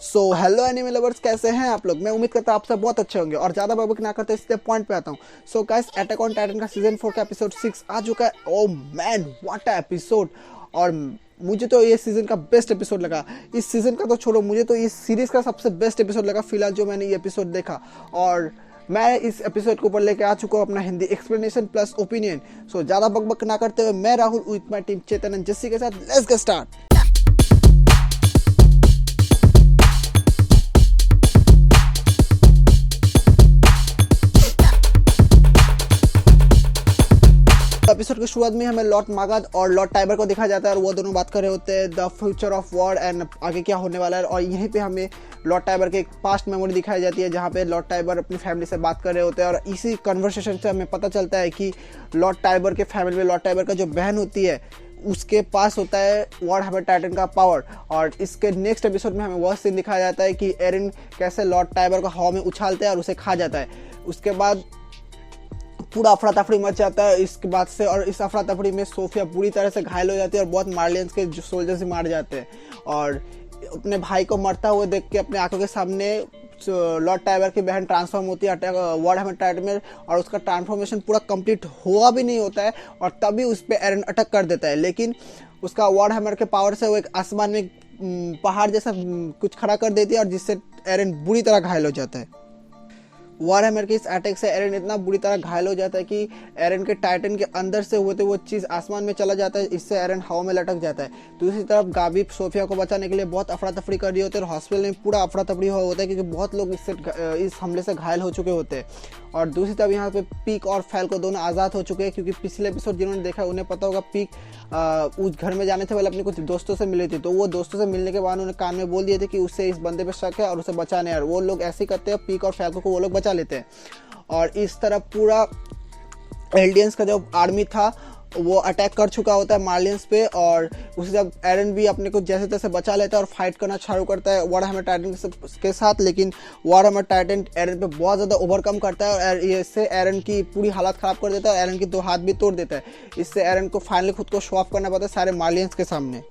So hello anime lovers, कैसे हैं आप लोग। मैं उम्मीद करता हूँ आप सब बहुत अच्छे होंगे और ज़्यादा बकबक ना करते इसलिए पॉइंट पे आता हूँ। So guys, attack on Titan का सीजन 4 का एपिसोड 6 आ चुका है। Oh man, what a episode. और मुझे तो ये सीजन का बेस्ट एपिसोड लगा। इस सीजन का तो छोड़ो, मुझे तो इस सीरीज का सबसे बेस्ट एपिसोड लगा फिलहाल जो मैंने ये एपिसोड देखा। और मैं इस एपिसोड के ऊपर लेके आ चुका हूँ अपना हिंदी एक्सप्लेनेशन प्लस ओपिनियन। सो ज़्यादा बकबक ना करते हुए मैं Rahul with my team Chetan and Jassi के साथ लेट्स गेट स्टार्ट। एपिसोड की शुरुआत में हमें लॉर्ड मागध और लॉर्ड टाइबर को देखा जाता है और वो दोनों बात कर रहे होते हैं the future of war and आगे क्या होने वाला है। और यहीं पे हमें लॉर्ड टाइबर के एक पास्ट मेमोरी दिखाई जाती है जहाँ पे लॉर्ड टाइबर अपनी फैमिली से बात कर रहे होते हैं। और इसी कन्वर्सेशन से हमें पता चलता है कि लॉर्ड टाइबर के फैमिली में लॉर्ड टाइबर का जो बहन होती है उसके पास होता है वॉर हैमर टाइटन का पावर। और इसके नेक्स्ट एपिसोड में हमें वह सीन दिखाया जाता है कि एरिन कैसे लॉर्ड टाइबर को हवा में उछालते हैं और उसे खा जाता है। उसके बाद पूरा अफरा तफरी मच जाता है इसके बाद से। और इस अफरा तफरी में सोफिया बुरी तरह से घायल हो जाती है और बहुत मार्लियंस के सोल्जर्स मार जाते हैं। और अपने भाई को मरता हुए देख के अपने आंखों के सामने लॉर्ड टाइबर की बहन ट्रांसफॉर्म होती है अटैक वॉर हैमर टाइटन में। और उसका ट्रांसफॉर्मेशन पूरा कंप्लीट हुआ भी नहीं होता है और तभी उस पर एरन अटैक कर देता है। लेकिन उसका वॉर हैमर के पावर से वो एक आसमान में पहाड़ जैसा कुछ खड़ा कर देती है और जिससे एरन बुरी तरह घायल हो जाता है। वॉर हैमर के इस अटैक से एरन इतना बुरी तरह घायल हो जाता है कि एरन के टाइटन के अंदर से हुए थे वो चीज़ आसमान में चला जाता है। इससे एरन हवा में लटक जाता है। दूसरी तरफ गाबी सोफिया को बचाने के लिए बहुत अफरा तफरी कर रही होती है और हॉस्पिटल में पूरा अफरा तफरी हुआ होता है क्योंकि बहुत लोग इस हमले से घायल हो चुके होते हैं। और दूसरी तरफ यहाँ पे पीक और फैल्को दोनों आज़ाद हो चुके हैं क्योंकि पिछले एपिसोड जिन्होंने देखा उन्हें पता होगा पीक उस घर में जाने से पहले अपने कुछ दोस्तों से मिली थी। तो वो दोस्तों से मिलने के बाद उन्होंने कान में बोल दिए थे कि उससे इस बंदे पे शक है और उसे बचाने। और वो लोग ऐसे ही करते हैं, पीक और फैल्को को वो लोग बचा लेते हैं। और इस तरह पूरा एल्डियंस का जो आर्मी था वो अटैक कर चुका होता है मार्लियंस पे। और उसी जब एरन भी अपने को जैसे तैसे बचा लेता है और फाइट करना चालू करता है वॉर हैमर टाइटन के साथ। लेकिन वॉर हैमर टाइटन एरन पे बहुत ज़्यादा ओवरकम करता है और इससे एरन की पूरी हालत ख़राब कर देता है और एरन की 2 हाथ भी तोड़ देता है। इससे एरन को फाइनली खुद को शो ऑफ करना पड़ता है सारे मार्लियंस के सामने।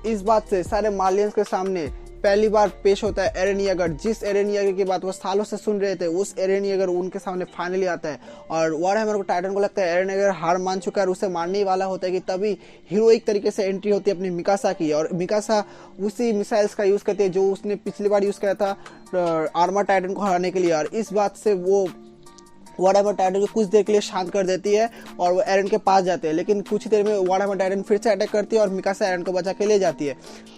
इस बात से सारे मार्लियंस के सामने पहली बार पेश होता है एरन येगर। जिस एरन येगर की बात वो सालों से सुन रहे थे उस एरन येगर उनके सामने फाइनली आता है। और वॉर हैमर को टाइटन को लगता है एरन येगर हार मान चुका है और उसे मारने ही वाला होता है कि तभी हीरोइक तरीके से एंट्री होती है अपनी मिकासा की। और मिकासा उसी मिसाइल्स का यूज़ करती है जो उसने पिछली बार यूज़ किया था आर्मर टाइटन को हराने के लिए। और इस बात से वो वॉर हैमर टाइटन को कुछ देर के लिए शांत कर देती है और वो एरन के पास जाते हैं। लेकिन कुछ देर में वॉर हैमर टाइटन फिर से अटैक करती है और मिकासा एरन को बचा के ले जाती है।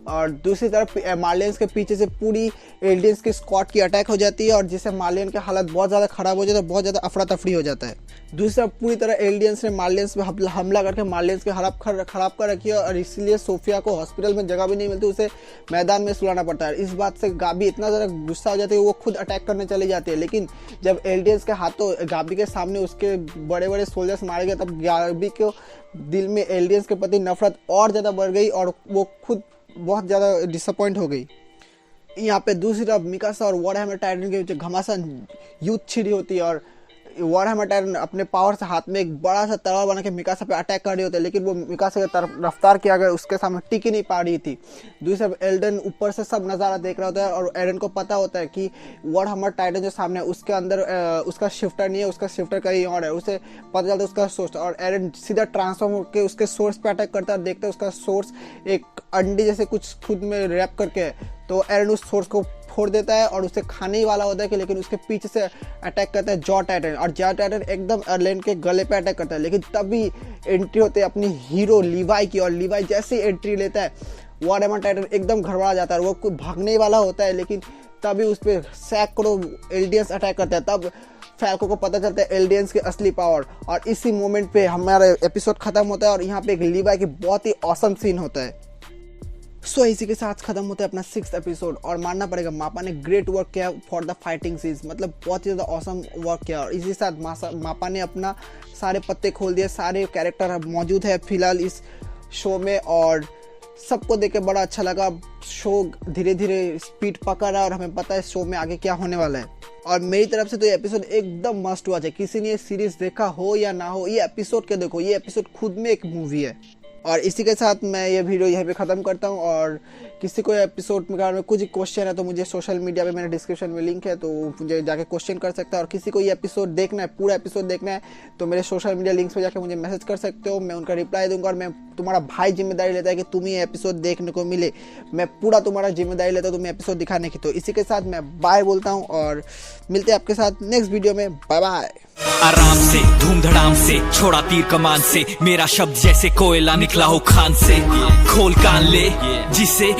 और दूसरी तरफ मार्लियंस के पीछे से पूरी एल्डियंस की स्क्वाड की अटैक हो जाती है और जिससे मार्लियन की हालत बहुत ज़्यादा खराब हो जाता है, बहुत ज़्यादा अफरा तफरी हो जाता है। दूसरी तरफ पूरी तरह एल्डियंस ने मार्लियंस पे हमला करके मार्लियंस की हालत खराब कर रखी है और इसलिए सोफिया को हॉस्पिटल में जगह भी नहीं मिलती, उसे मैदान में सुलाना पड़ता है। इस बात से गाबी इतना ज़्यादा गुस्सा हो जाती है वो खुद अटैक करने चली जाती है। लेकिन जब एल्डियंस के हाथों गाबी के सामने उसके बड़े बड़े सोल्जर्स मारे गए तब गाबी के दिल में एल्डियंस के प्रति नफरत और ज़्यादा बढ़ गई और वो खुद बहुत ज़्यादा डिसअपॉइंट हो गई। यहाँ पे दूसरी तरफ मिकासा और वॉर हैमर टाइटन के बीच घमासान युद्ध छिड़ी होती है और वॉर हैमर टाइटन अपने पावर से हाथ में एक बड़ा सा तलवार बना के मिकासा पे अटैक कर रही होते हैं। लेकिन वो मिकासा की तरफ रफ्तार किया गया उसके सामने टिक ही नहीं पा रही थी। दूसरी तरफ एल्डन ऊपर से सब नज़ारा देख रहा होता है और एरन को पता होता है कि वॉर हैमर टाइटन जो सामने है उसके अंदर उसका शिफ्टर नहीं है, उसका शिफ्टर कहीं और है। उसे पता चलता है उसका सोर्स और एरन सीधा ट्रांसफॉर्म होकर उसके सोर्स पे अटैक करता है। देखता है उसका सोर्स एक अंडे जैसे कुछ खुद में रैप करके है। तो एरन उस सोर्स को फोड़ देता है और उसे खाने ही वाला होता है कि लेकिन उसके पीछे से अटैक करता है जॉ टाइटन और जॉ टाइटन एकदम एरन के गले पे अटैक करता है। लेकिन तभी एंट्री होते है अपनी हीरो लीवाई की और लीवाई जैसे एंट्री लेता है वॉर हैमर टाइटन एकदम घबरा जाता है और वो कोई भागने ही वाला होता है। लेकिन तभी उस पर सैकड़ों एल्डियंस अटैक करते हैं। तब फैल्को को पता चलता है एल्डियंस की असली पावर और इसी मोमेंट पे हमारा एपिसोड खत्म होता है और यहाँ पे एक लीवाई की बहुत ही ऑसम सीन होता है। इसी के साथ खत्म होता है अपना 6th एपिसोड और मानना पड़ेगा मापा ने ग्रेट वर्क किया फॉर द फाइटिंग सीन्स, मतलब बहुत ही ज़्यादा ऑसम वर्क किया। और इसी के साथ मापा ने अपना सारे पत्ते खोल दिए, सारे कैरेक्टर मौजूद है फिलहाल इस शो में और सबको देख के बड़ा अच्छा लगा। शो धीरे धीरे स्पीड पकड़ रहा है और हमें पता है शो में आगे क्या होने वाला है। और मेरी तरफ से तो ये एपिसोड एकदम मस्ट वॉच है। किसी ने ये सीरीज देखा हो या ना हो, ये एपिसोड के देखो, ये एपिसोड खुद में एक मूवी है। और इसी के साथ मैं ये वीडियो यहीं पे ख़त्म करता हूँ और किसी को एपिसोड में कुछ क्वेश्चन है तो मुझे सोशल मीडिया पे मेरे डिस्क्रिप्शन में लिंक है, तो मुझे जाके क्वेश्चन कर सकते हैं। और किसी को ये एपिसोड देखना है, पूरा एपिसोड देखना है, तो मेरे सोशल मीडिया लिंक्स पे जाके मुझे मैसेज कर सकते हो, मैं उनका रिप्लाई दूंगा। और मैं तुम्हारा भाई जिम्मेदारी लेता है कि तुम्हें ये एपिसोड देखने को मिले, मैं पूरा तुम्हारा जिम्मेदारी लेता हूँ तुम्हें एपिसोड दिखाने की। तो इसी के साथ मैं बाय बोलता हूँ और मिलते हैं आपके साथ नेक्स्ट वीडियो में। Bye bye. आराम से धूम धड़ाम से छोड़ा तीर कमान से, मेरा शब्द जैसे कोयला निकला हो खान से। खोल कान ले जिसे